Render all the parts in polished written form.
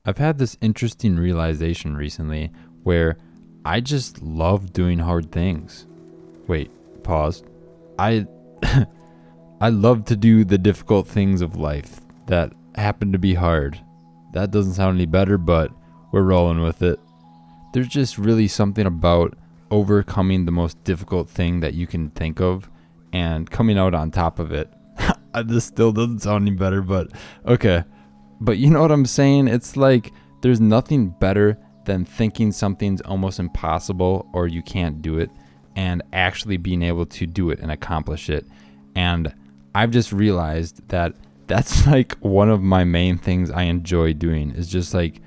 I've had this interesting realization recently where I just love doing hard things. Wait, pause. I I love to do the difficult things of life that happen to be hard. That doesn't sound any better, but we're rolling with it. There's just really something about overcoming the most difficult thing that you can think of and coming out on top of it. This still doesn't sound any better, but okay. But you know what I'm saying? It's like there's nothing better than thinking something's almost impossible or you can't do it and actually being able to do it and accomplish it. And I've just realized that that's like one of my main things I enjoy doing is just like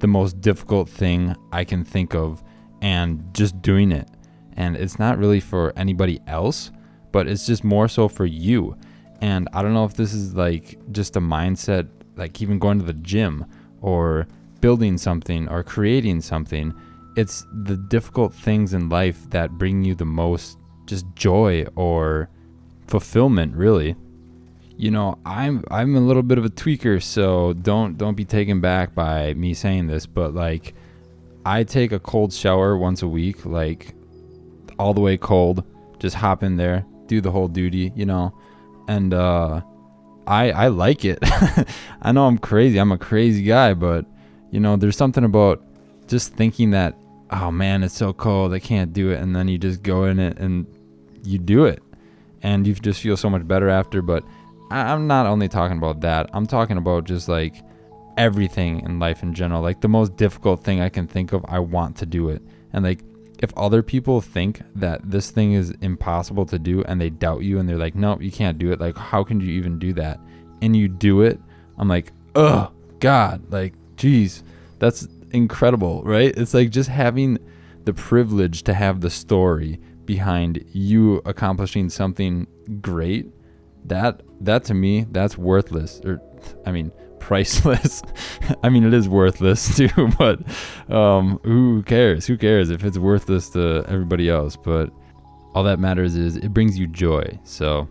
the most difficult thing I can think of and just doing it. And it's not really for anybody else, but it's just more so for you. And I don't know if this is like just a mindset, like even going to the gym or building something or creating something. It's the difficult things in life that bring you the most just joy or fulfillment, really. You know, I'm a little bit of a tweaker, so don't be taken back by me saying this, but like I take a cold shower once a week, like all the way cold, just hop in there, do the whole duty, you know. And I like it. I know I'm crazy. I'm a crazy guy, but you know, there's something about just thinking that, oh man, it's so cold, I can't do it, and then you just go in it and you do it, and you just feel so much better after. But I'm not only talking about that. I'm talking about just like everything in life in general. Like the most difficult thing I can think of, I want to do it. And like if other people think that this thing is impossible to do and they doubt you and they're like, nope, you can't do it. Like, how can you even do that? And you do it. I'm like, oh God, like, geez, that's incredible, right? It's like just having the privilege to have the story behind you accomplishing something great. That to me, that's worthless. Or, I mean, priceless. I mean, it is worthless too, but who cares if it's worthless to everybody else? But all that matters is it brings you joy. So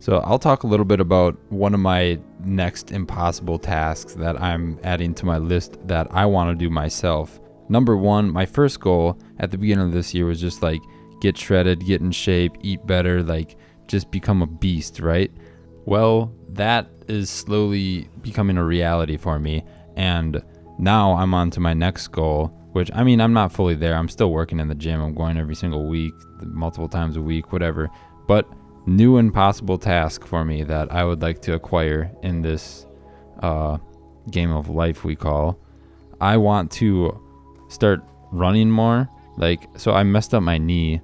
I'll talk a little bit about one of my next impossible tasks that I'm adding to my list that I want to do myself. Number one, my first goal at the beginning of this year was just like get shredded, get in shape, eat better, like just become a beast, right? Well, that is slowly becoming a reality for me. And now I'm on to my next goal, which, I mean, I'm not fully there. I'm still working in the gym. I'm going every single week, multiple times a week, whatever. But new impossible task for me that I would like to acquire in this game of life we call. I want to start running more. Like, so I messed up my knee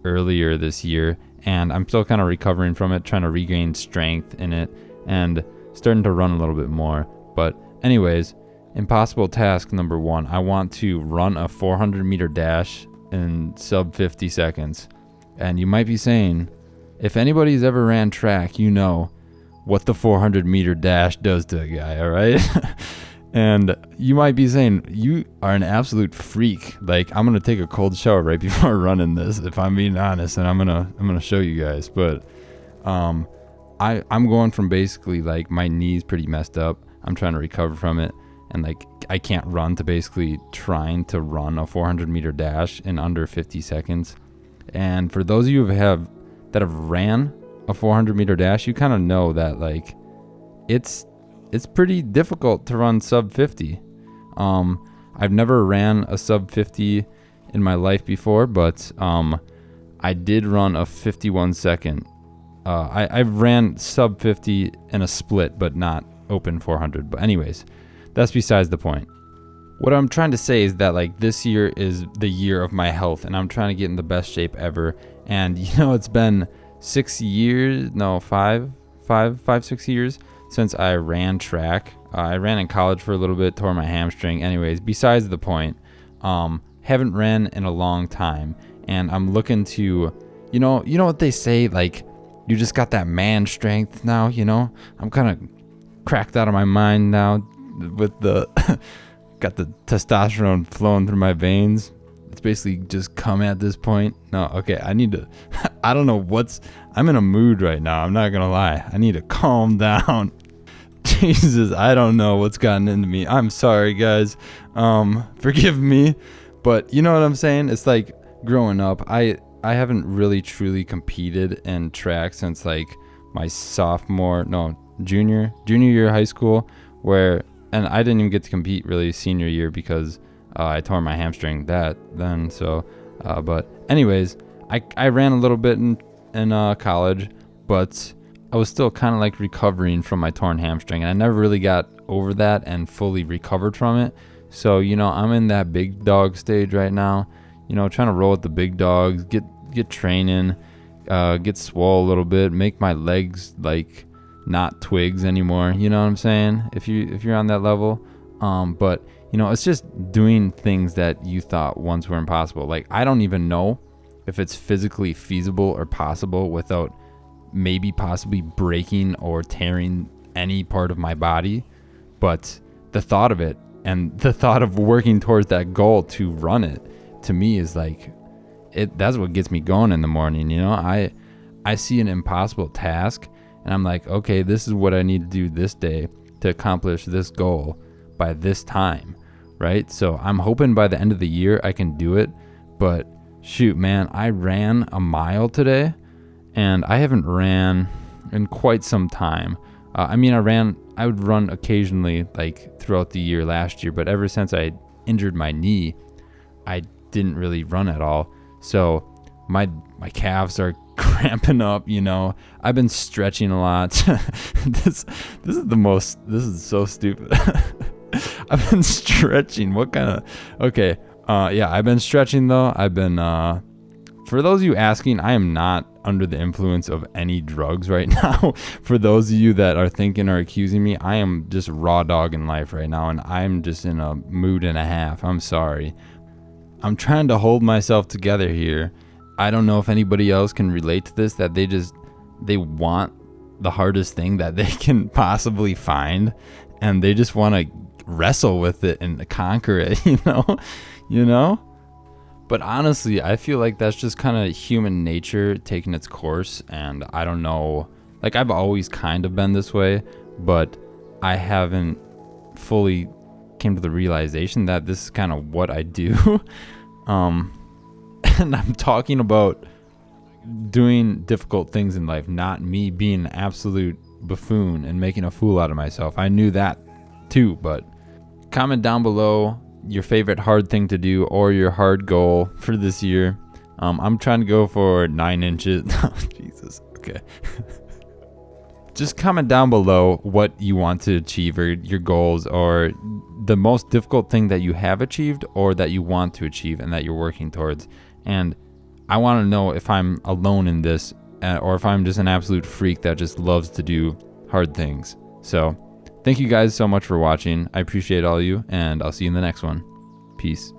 earlier this year, and I'm still kind of recovering from it, trying to regain strength in it and starting to run a little bit more. But anyways, impossible task number one, I want to run a 400 meter dash in sub 50 seconds. And you might be saying, if anybody's ever ran track, you know what the 400 meter dash does to a guy, all right? And you might be saying, you are an absolute freak. Like, I'm going to take a cold shower right before running this, if I'm being honest, and I'm going to show you guys. But I'm going from basically like my knee's pretty messed up. I'm trying to recover from it, and like I can't run, to basically trying to run a 400 meter dash in under 50 seconds. And for those of you that have ran a 400 meter dash, you kind of know that like it's pretty difficult to run sub 50. I've never ran a sub 50 in my life before, but I did run a 51 second. I've ran sub 50 in a split, but not open 400. But anyways, that's besides the point. What I'm trying to say is that like this year is the year of my health, and I'm trying to get in the best shape ever. And you know, it's been 6 years, no, 5, 6 years since I ran track. I ran in college for a little bit, tore my hamstring. Anyways, besides the point, haven't ran in a long time, and I'm looking to, you know what they say, like, you just got that man strength now, you know? I'm kind of cracked out of my mind now with the, got the testosterone flowing through my veins. It's basically just come at this point. No, okay, I need to, I'm in a mood right now, I'm not gonna lie. I need to calm down. Jesus, I don't know what's gotten into me. I'm sorry, guys. Forgive me. But you know what I'm saying? It's like growing up, I haven't really truly competed in track since like my junior year of high school, and I didn't even get to compete really senior year because I tore my hamstring then. So, but anyways, I ran a little bit in college, but I was still kind of like recovering from my torn hamstring, and I never really got over that and fully recovered from it. So, I'm in that big dog stage right now, trying to roll with the big dogs, get training, get swole a little bit, make my legs like not twigs anymore. You know what I'm saying? If you're on that level. But it's just doing things that you thought once were impossible. Like, I don't even know if it's physically feasible or possible without maybe possibly breaking or tearing any part of my body. But the thought of it and the thought of working towards that goal to run it, to me, is like, that's what gets me going in the morning. I see an impossible task and I'm like, okay, this is what I need to do this day to accomplish this goal by this time, right? So I'm hoping by the end of the year I can do it. But shoot, man, I ran a mile today and I haven't ran in quite some time. I would run occasionally like throughout the year last year, but ever since I injured my knee, I didn't really run at all. So my calves are cramping up, I've been stretching a lot. This is so stupid. I've been stretching. I've been stretching though. I've been, for those of you asking, I am not under the influence of any drugs right now. For those of you that are thinking or accusing me, I am just raw dog in life right now, and I'm just in a mood and a half. I'm sorry. I'm trying to hold myself together here. I don't know if anybody else can relate to this, that they want the hardest thing that they can possibly find, and they just want to wrestle with it and conquer it, you know? But honestly, I feel like that's just kind of human nature taking its course, and I don't know, like, I've always kind of been this way, but I haven't fully came to the realization that this is kind of what I do. And I'm talking about doing difficult things in life, not me being an absolute buffoon and making a fool out of myself. I knew that too, but comment down below your favorite hard thing to do or your hard goal for this year. I'm trying to go for 9 inches. Jesus. Okay. Just comment down below what you want to achieve, or your goals, or the most difficult thing that you have achieved or that you want to achieve and that you're working towards. And I want to know if I'm alone in this, or if I'm just an absolute freak that just loves to do hard things. So thank you guys so much for watching. I appreciate all of you, and I'll see you in the next one. Peace.